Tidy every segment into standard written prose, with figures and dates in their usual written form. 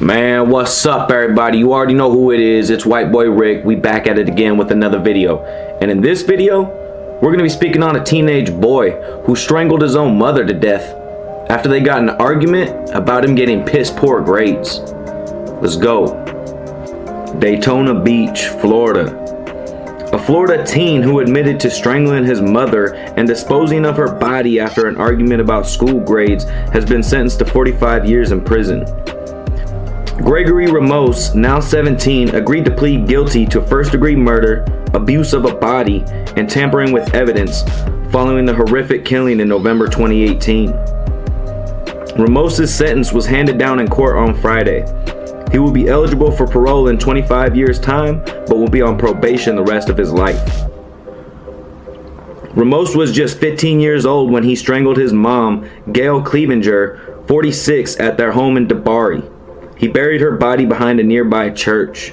Man, what's up everybody? You already know who it is. It's White Boy Rick. We back at it again with another video. And in this video, we're going to be speaking on a teenage boy who strangled his own mother to death after they got in an argument about him getting piss poor grades. Let's go. Daytona Beach, Florida. A Florida teen who admitted to strangling his mother and disposing of her body after an argument about school grades has been sentenced to 45 years in prison. Gregory Ramos, now 17, agreed to plead guilty to first-degree murder, abuse of a body, and tampering with evidence following the horrific killing in November 2018. Ramos's sentence was handed down in court on Friday. He will be eligible for parole in 25 years' time, but will be on probation the rest of his life. Ramos was just 15 years old when he strangled his mom, Gail Clevenger, 46, at their home in DeBary. He buried her body behind a nearby church.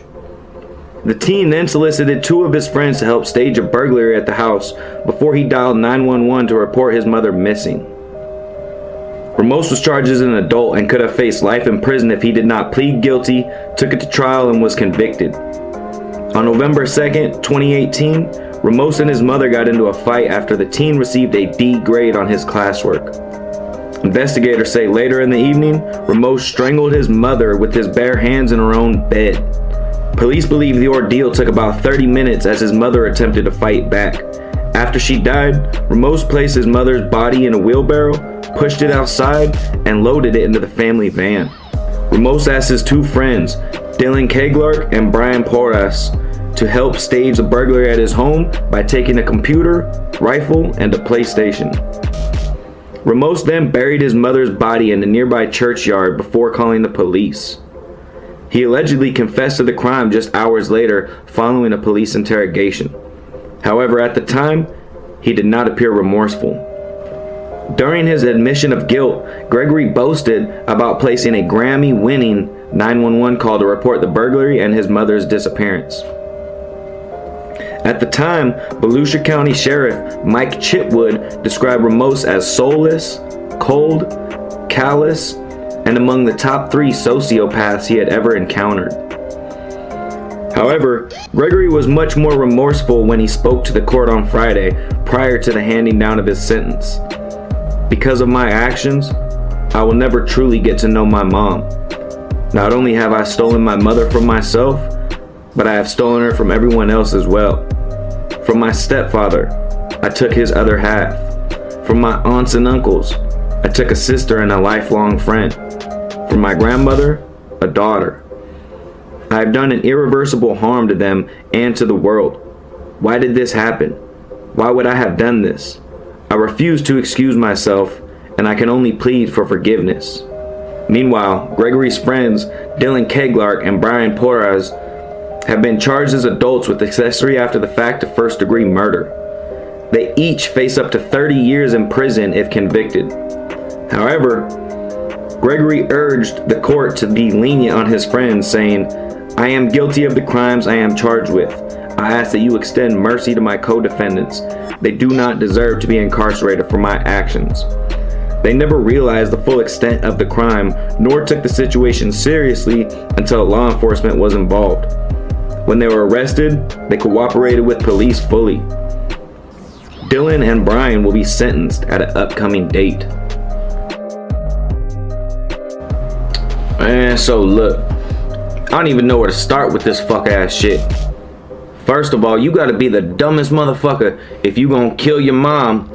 The teen then solicited two of his friends to help stage a burglary at the house before he dialed 911 to report his mother missing. Ramos was charged as an adult and could have faced life in prison if he did not plead guilty, took it to trial, and was convicted. On November 2nd, 2018, Ramos and his mother got into a fight after the teen received a D grade on his classwork. Investigators say later in the evening, Ramos strangled his mother with his bare hands in her own bed. Police believe the ordeal took about 30 minutes as his mother attempted to fight back. After she died, Ramos placed his mother's body in a wheelbarrow, pushed it outside, and loaded it into the family van. Ramos asked his two friends, Dylan Keglark and Brian Porras, to help stage the burglary at his home by taking a computer, rifle, and a PlayStation. Ramos then buried his mother's body in a nearby churchyard before calling the police. He allegedly confessed to the crime just hours later following a police interrogation. However, at the time, he did not appear remorseful. During his admission of guilt, Gregory boasted about placing a Grammy-winning 911 call to report the burglary and his mother's disappearance. At the time, Volusia County Sheriff Mike Chitwood described Ramos as soulless, cold, callous, and among the top 3 sociopaths he had ever encountered. However, Gregory was much more remorseful when he spoke to the court on Friday prior to the handing down of his sentence. Because of my actions, I will never truly get to know my mom. Not only have I stolen my mother from myself, but I have stolen her from everyone else as well. From my stepfather, I took his other half. From my aunts and uncles, I took a sister and a lifelong friend. From my grandmother, a daughter. I have done an irreversible harm to them and to the world. Why did this happen? Why would I have done this? I refuse to excuse myself, and I can only plead for forgiveness. Meanwhile, Gregory's friends, Dylan Keglark and Brian Porras, have been charged as adults with accessory after the fact of first-degree murder. They each face up to 30 years in prison if convicted. However, Gregory urged the court to be lenient on his friends, saying, "I am guilty of the crimes I am charged with. I ask that you extend mercy to my co-defendants. They do not deserve to be incarcerated for my actions." They never realized the full extent of the crime, nor took the situation seriously until law enforcement was involved. When they were arrested, they cooperated with police fully. Dylan and Brian will be sentenced at an upcoming date. Man, so look, I don't even know where to start with this fuck ass shit. First of all, you gotta be the dumbest motherfucker if you gonna kill your mom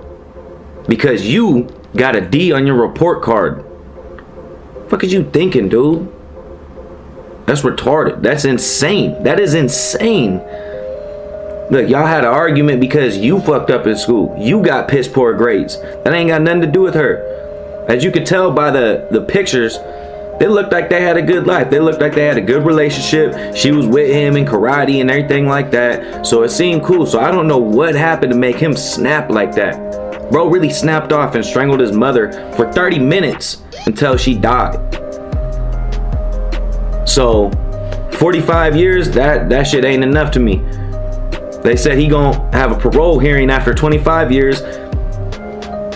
because you got a D on your report card. Fuck is you thinking, dude? That's retarded. That's insane. That is insane. Look, y'all had an argument because you fucked up in school. You got piss poor grades. That ain't got nothing to do with her. As you could tell by the pictures, they looked like they had a good life. They looked like they had a good relationship. She was with him in karate and everything like that. So it seemed cool. So I don't know what happened to make him snap like that. Bro really snapped off and strangled his mother for 30 minutes until she died. So 45 years, that shit ain't enough to me. They said he gonna have a parole hearing after 25 years.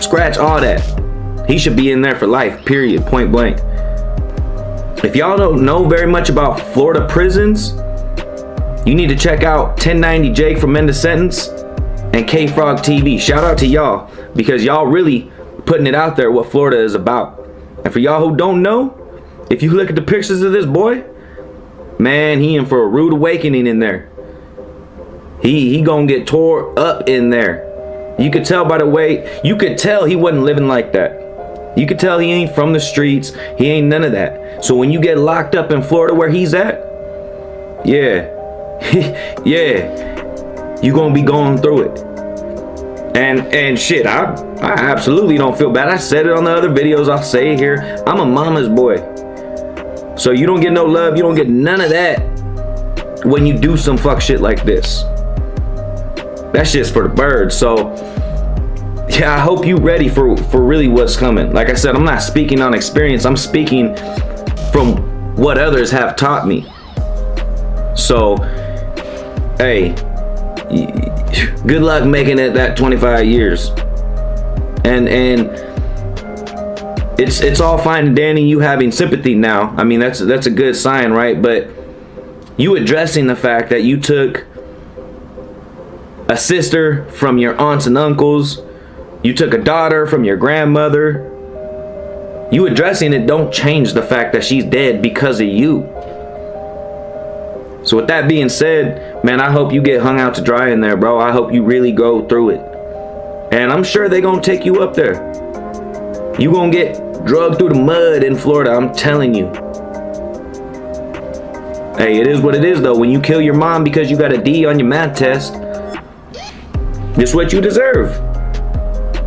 Scratch all that. He should be in there for life, period, point blank. If y'all don't know very much about Florida prisons, you need to check out 1090 Jake from End of Sentence and K-Frog TV. Shout out to y'all, because y'all really putting it out there what Florida is about. And for y'all who don't know, if you look at the pictures of this boy, man, he in for a rude awakening in there. He gonna get tore up in there. You could tell by the way, you could tell he wasn't living like that. You could tell he ain't from the streets. He ain't none of that. So when you get locked up in Florida where he's at, yeah, yeah, you gonna be going through it. And shit, I absolutely don't feel bad. I said it on the other videos. I'll say it here. I'm a mama's boy. So you don't get no love. You don't get none of that when you do some fuck shit like this. That shit's for the birds. So yeah, I hope you ready for really what's coming. Like I said, I'm not speaking on experience. I'm speaking from what others have taught me. So, hey, good luck making it that 25 years. And it's all fine and dandy you having sympathy now. I mean, that's a good sign, right? But you addressing the fact that you took a sister from your aunts and uncles, you took a daughter from your grandmother. You addressing it don't change the fact that she's dead because of you. So with that being said, man, I hope you get hung out to dry in there, bro. I hope you really go through it. And I'm sure they gonna take you up there. You gonna get drugged through the mud in Florida, I'm telling you. Hey, it is what it is though. When you kill your mom because you got a D on your math test, it's what you deserve.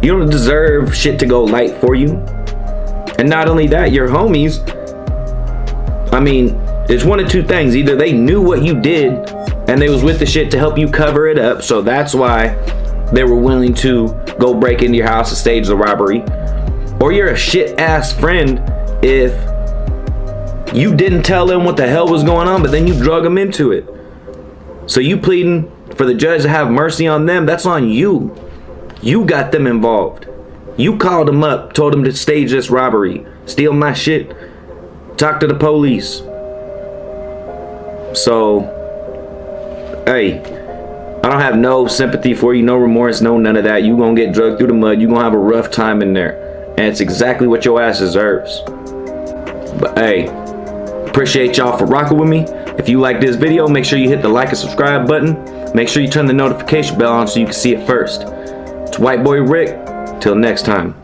You don't deserve shit to go light for you. And not only that, your homies, I mean, it's one of two things. Either they knew what you did and they was with the shit to help you cover it up, so that's why they were willing to go break into your house and stage the robbery. Or you're a shit ass friend if you didn't tell them what the hell was going on, but then you drug them into it. So you pleading for the judge to have mercy on them, that's on you. You got them involved. You called them up, told them to stage this robbery, steal my shit, talk to the police. So, hey, I don't have no sympathy for you, no remorse, no none of that. You gonna get drugged through the mud. You gonna have a rough time in there. And it's exactly what your ass deserves. But hey, appreciate y'all for rocking with me. If you like this video, make sure you hit the like and subscribe button. Make sure you turn the notification bell on so you can see it first. It's White Boy Rick. Till next time.